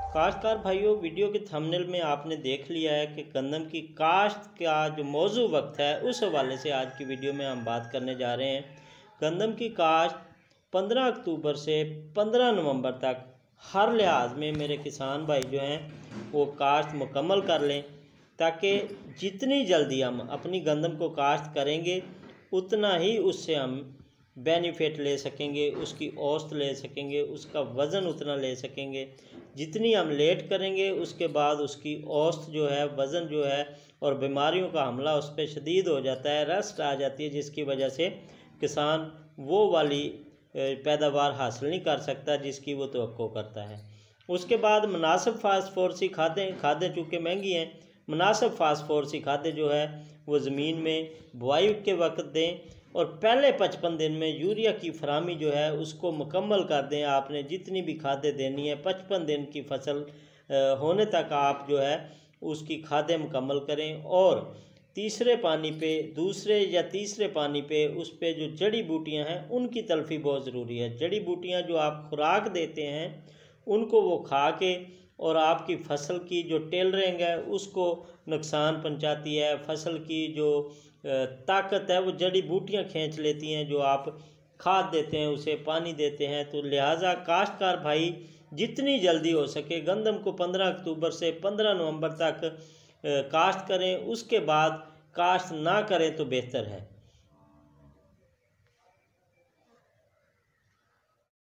काश्तकार भाइयों, वीडियो के थंबनेल में आपने देख लिया है कि गंदम की काश्त का जो मौजू वक्त है उस हवाले से आज की वीडियो में हम बात करने जा रहे हैं। गंदम की काश्त 15 अक्टूबर से 15 नवंबर तक हर लिहाज में मेरे किसान भाई जो हैं वो काश्त मुकम्मल कर लें, ताकि जितनी जल्दी हम अपनी गंदम को काश्त करेंगे उतना ही उससे हम बेनिफिट ले सकेंगे, उसकी औसत ले सकेंगे, उसका वज़न उतना ले सकेंगे। जितनी हम लेट करेंगे उसके बाद उसकी औसत जो है, वज़न जो है और बीमारियों का हमला उस पर शदीद हो जाता है, रस्ट आ जाती है, जिसकी वजह से किसान वो वाली पैदावार हासिल नहीं कर सकता जिसकी वो तवक्को करता है। उसके बाद मुनासिब फास्फोरसी खादें चूँकि महंगी हैं, मुनासिब फास्फोरसी खादें जो है वो ज़मीन में बुआई के वक्त दें और पहले 55 दिन में यूरिया की फरामी जो है उसको मुकम्मल कर दें। आपने जितनी भी खादें देनी है 55 दिन की फसल होने तक आप जो है उसकी खादें मुकम्मल करें। और तीसरे या तीसरे पानी पे उस पे जो जड़ी बूटियां हैं उनकी तलफी बहुत ज़रूरी है। जड़ी बूटियां जो आप खुराक देते हैं उनको वो खा के और आपकी फसल की जो टेलरिंग है उसको नुकसान पहुंचाती है। फसल की जो ताकत है वो जड़ी बूटियां खींच लेती हैं जो आप खाद देते हैं, उसे पानी देते हैं। तो लिहाजा काश्तकार भाई जितनी जल्दी हो सके गंदम को 15 अक्टूबर से 15 नवंबर तक काश्त करें, उसके बाद काश्त ना करें तो बेहतर है।